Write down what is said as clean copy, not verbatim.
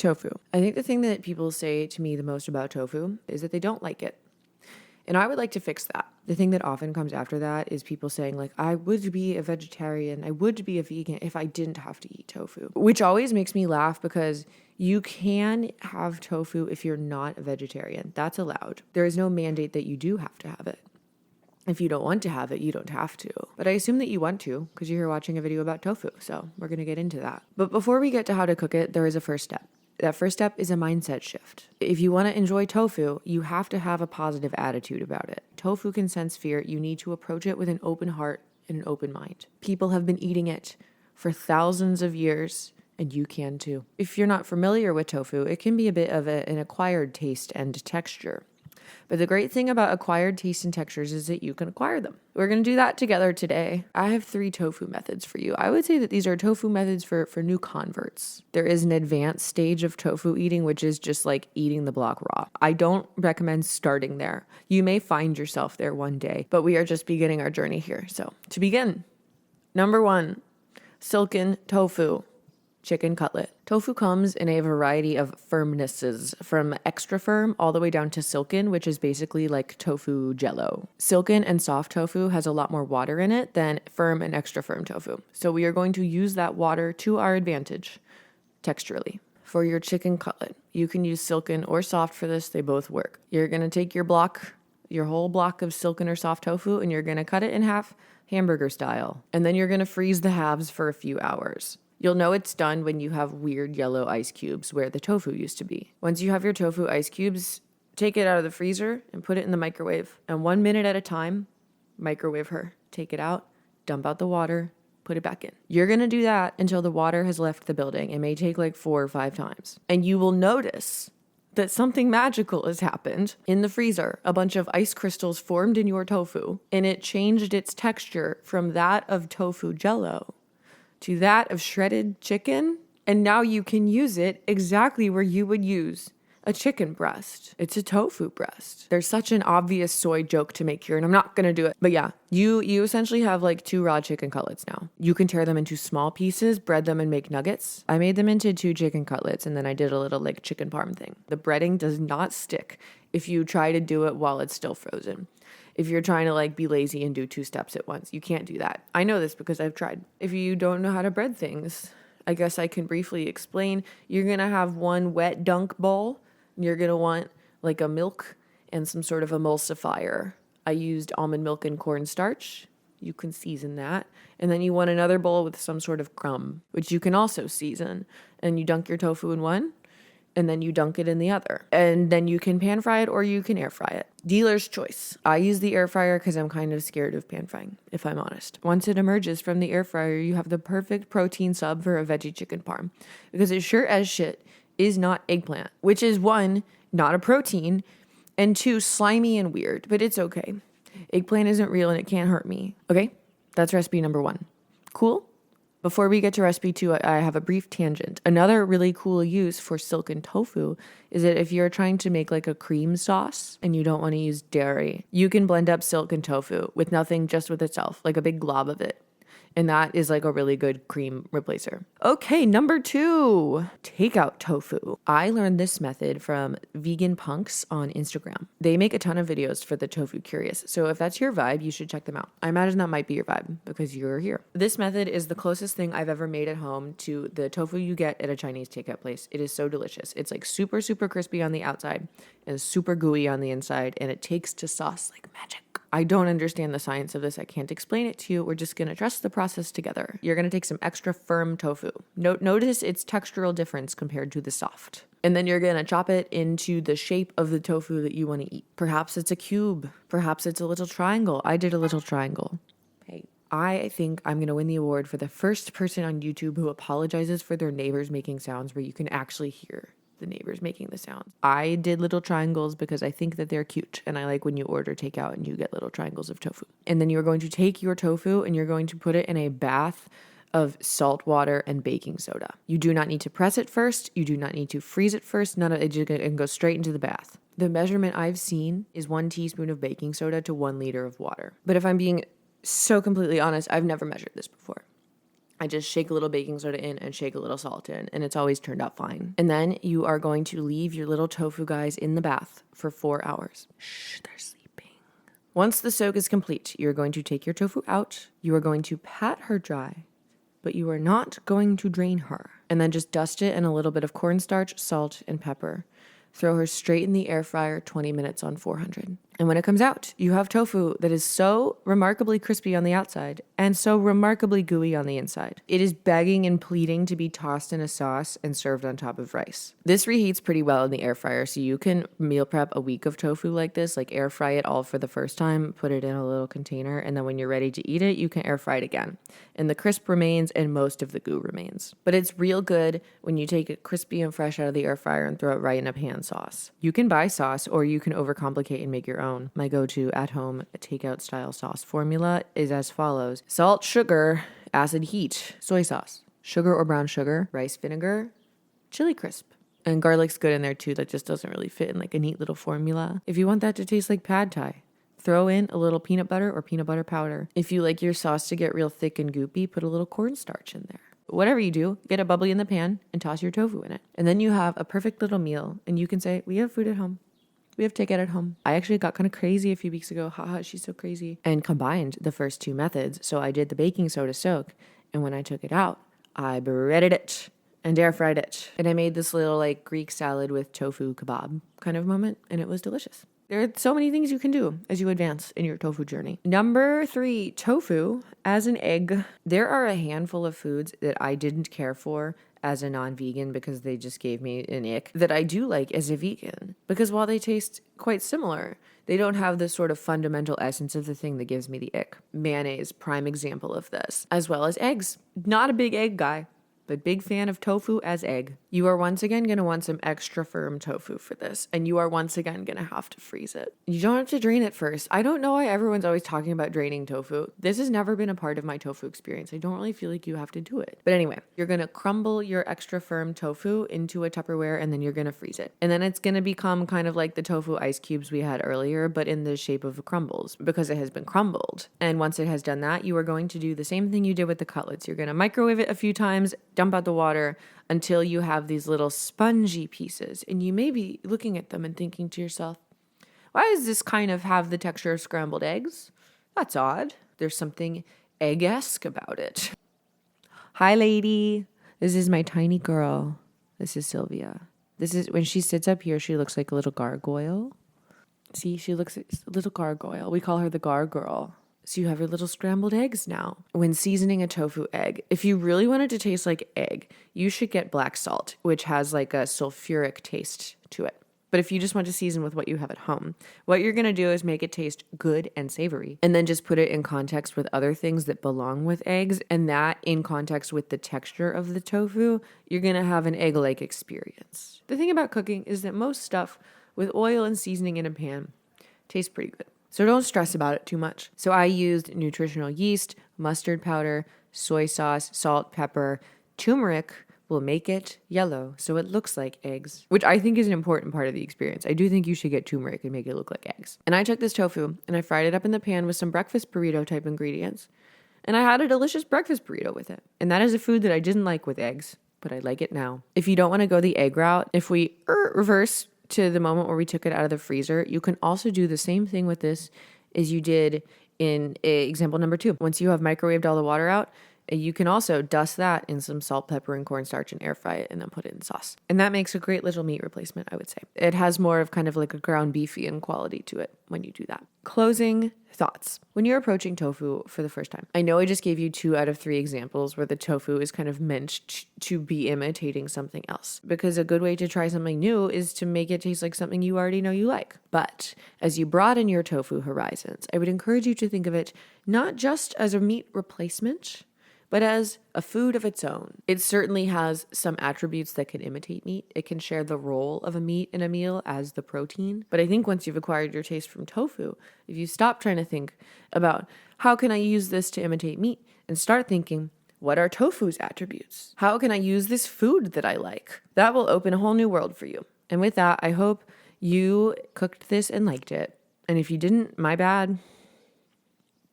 Tofu. I think the thing that people say to me the most about tofu is that they don't like it. And I would like to fix that. The thing that often comes after that is people saying like, I would be a vegetarian, I would be a vegan if I didn't have to eat tofu, which always makes me laugh because you can have tofu if you're not a vegetarian. That's allowed. There is no mandate that you do have to have it. If you don't want to have it, you don't have to. But I assume that you want to because you're here watching a video about tofu. So we're going to get into that. But before we get to how to cook it, there is a first step. That first step is a mindset shift. If you want to enjoy tofu, you have to have a positive attitude about it. Tofu can sense fear. You need to approach it with an open heart and an open mind. People have been eating it for thousands of years, and you can too. If you're not familiar with tofu, it can be a bit of an acquired taste and texture. But the great thing about acquired tastes and textures is that you can acquire them. We're going to do that together today. I have 3 tofu methods for you. I would say that these are tofu methods for new converts. There is an advanced stage of tofu eating, which is just like eating the block raw. I don't recommend starting there. You may find yourself there one day, but we are just beginning our journey here. So to begin, number 1, silken tofu. Chicken cutlet. Tofu comes in a variety of firmnesses, from extra firm all the way down to silken, which is basically like tofu jello. Silken and soft tofu has a lot more water in it than firm and extra firm tofu. So we are going to use that water to our advantage texturally. For your chicken cutlet, you can use silken or soft for this. They both work. You're going to take your whole block of silken or soft tofu, and you're going to cut it in half hamburger style. And then you're going to freeze the halves for a few hours. You'll know it's done when you have weird yellow ice cubes where the tofu used to be. Once you have your tofu ice cubes, take it out of the freezer and put it in the microwave. And 1 minute at a time, microwave her. Take it out, dump out the water, put it back in. You're going to do that until the water has left the building. It may take like 4 or 5 times. And you will notice that something magical has happened in the freezer. A bunch of ice crystals formed in your tofu, and it changed its texture from that of tofu jello to that of shredded chicken, and now you can use it exactly where you would use a chicken breast. It's a tofu breast. There's such an obvious soy joke to make here, and I'm not gonna do it. But yeah, you essentially have like 2 raw chicken cutlets now. You can tear them into small pieces, bread them, and make nuggets. I made them into 2 chicken cutlets, and then I did a little like chicken parm thing. The breading does not stick if you try to do it while it's still frozen. If you're trying to like be lazy and do 2 steps at once, you can't do that. I know this because I've tried. If you don't know how to bread things, I guess I can briefly explain. You're going to have 1 wet dunk bowl. You're going to want like a milk and some sort of emulsifier. I used almond milk and cornstarch. You can season that. And then you want another bowl with some sort of crumb, which you can also season. And you dunk your tofu in one, and then you dunk it in the other. And then you can pan fry it or you can air fry it. Dealer's choice. I use the air fryer because I'm kind of scared of pan frying, if I'm honest. Once it emerges from the air fryer, you have the perfect protein sub for a veggie chicken parm, because it sure as shit is not eggplant, which is 1, not a protein, and 2, slimy and weird, but it's okay. Eggplant isn't real and it can't hurt me. Okay, that's recipe number 1. Cool? Before we get to recipe 2, I have a brief tangent. Another really cool use for silken tofu is that if you're trying to make like a cream sauce and you don't want to use dairy, you can blend up silken tofu with nothing, just with itself, like a big glob of it. And that is like a really good cream replacer. Okay, number 2, takeout tofu. I learned this method from vegan punks on Instagram. They make a ton of videos for the tofu curious. So if that's your vibe, you should check them out. I imagine that might be your vibe because you're here. This method is the closest thing I've ever made at home to the tofu you get at a Chinese takeout place. It is so delicious. It's like super, super crispy on the outside and super gooey on the inside. And it takes to sauce like magic. I don't understand the science of this. I can't explain it to you. We're just going to trust the process together. You're going to take some extra firm tofu. Notice its textural difference compared to the soft. And then you're going to chop it into the shape of the tofu that you want to eat. Perhaps it's a cube. Perhaps it's a little triangle. I did a little triangle. Hey, I think I'm going to win the award for the first person on YouTube who apologizes for their neighbors making sounds where you can actually hear the neighbors making the sound. I did little triangles because I think that they're cute, and I like when you order takeout and you get little triangles of tofu. And then you're going to take your tofu and you're going to put it in a bath of salt water and baking soda. You do not need to press it first. You do not need to freeze it first. None of it, you can go straight into the bath. The measurement I've seen is 1 teaspoon of baking soda to 1 liter of water. But if I'm being so completely honest, I've never measured this before. I just shake a little baking soda in and shake a little salt in, and it's always turned out fine. And then you are going to leave your little tofu guys in the bath for 4 hours. Shh, they're sleeping. Once the soak is complete, you're going to take your tofu out. You are going to pat her dry, but you are not going to drain her. And then just dust it in a little bit of cornstarch, salt, and pepper. Throw her straight in the air fryer 20 minutes on 400. And when it comes out, you have tofu that is so remarkably crispy on the outside and so remarkably gooey on the inside. It is begging and pleading to be tossed in a sauce and served on top of rice. This reheats pretty well in the air fryer, so you can meal prep a week of tofu like this, like air fry it all for the first time, put it in a little container, and then when you're ready to eat it, you can air fry it again. And the crisp remains and most of the goo remains. But it's real good when you take it crispy and fresh out of the air fryer and throw it right in a pan sauce. You can buy sauce or you can overcomplicate and make your own. My go-to at-home takeout style sauce formula is as follows: salt, sugar, acid, heat, soy sauce, sugar or brown sugar, rice vinegar, chili crisp. And garlic's good in there too. That just doesn't really fit in like a neat little formula. If you want that to taste like pad thai, throw in a little peanut butter or peanut butter powder. If you like your sauce to get real thick and goopy, put a little cornstarch in there. Whatever you do, get it bubbly in the pan and toss your tofu in it. And then you have a perfect little meal, and you can say, we have food at home. We have takeout at home. I actually got kind of crazy a few weeks ago. Haha, she's so crazy. And combined the first two methods. So I did the baking soda soak, and when I took it out, I breaded it and air fried it. And I made this little like Greek salad with tofu kebab kind of moment, and it was delicious. There are so many things you can do as you advance in your tofu journey. Number 3, tofu as an egg. There are a handful of foods that I didn't care for as a non-vegan because they just gave me an ick that I do like as a vegan. Because while they taste quite similar, they don't have the sort of fundamental essence of the thing that gives me the ick. Mayonnaise, prime example of this. As well as eggs. Not a big egg guy, but big fan of tofu as egg. You are once again going to want some extra firm tofu for this, and you are once again going to have to freeze it. You don't have to drain it first. I don't know why everyone's always talking about draining tofu. This has never been a part of my tofu experience. I don't really feel like you have to do it. But anyway, you're going to crumble your extra firm tofu into a Tupperware, and then you're going to freeze it. And then it's going to become kind of like the tofu ice cubes we had earlier, but in the shape of crumbles because it has been crumbled. And once it has done that, you are going to do the same thing you did with the cutlets. You're going to microwave it a few times, dump out the water until you have these little spongy pieces. And you may be looking at them and thinking to yourself, why does this kind of have the texture of scrambled eggs? That's odd. There's something egg-esque about it. Hi, lady. This is my tiny girl. This is Sylvia. This is when she sits up here, she looks like a little gargoyle. See, she looks like a little gargoyle. We call her the gargirl. So you have your little scrambled eggs now. When seasoning a tofu egg, if you really want it to taste like egg, you should get black salt, which has like a sulfuric taste to it. But if you just want to season with what you have at home, what you're going to do is make it taste good and savory, and then just put it in context with other things that belong with eggs, and that in context with the texture of the tofu, you're going to have an egg-like experience. The thing about cooking is that most stuff with oil and seasoning in a pan tastes pretty good. So don't stress about it too much. So I used nutritional yeast, mustard powder, soy sauce, salt, pepper. Turmeric will make it yellow so it looks like eggs, which I think is an important part of the experience. I do think you should get turmeric and make it look like eggs. And I took this tofu and I fried it up in the pan with some breakfast burrito type ingredients. And I had a delicious breakfast burrito with it. And that is a food that I didn't like with eggs, but I like it now. If you don't want to go the egg route, if we reverse to the moment where we took it out of the freezer, you can also do the same thing with this as you did in example number 2. Once you have microwaved all the water out, you can also dust that in some salt, pepper, and cornstarch and air fry it and then put it in sauce. And that makes a great little meat replacement, I would say. It has more of kind of like a ground beefy quality to it when you do that. Closing thoughts. When you're approaching tofu for the first time, I know I just gave you 2 out of 3 examples where the tofu is kind of meant to be imitating something else, because a good way to try something new is to make it taste like something you already know you like. But as you broaden your tofu horizons, I would encourage you to think of it not just as a meat replacement, but as a food of its own. It certainly has some attributes that can imitate meat. It can share the role of a meat in a meal as the protein. But I think once you've acquired your taste from tofu, if you stop trying to think about how can I use this to imitate meat and start thinking, what are tofu's attributes? How can I use this food that I like? That will open a whole new world for you. And with that, I hope you cooked this and liked it. And if you didn't, my bad.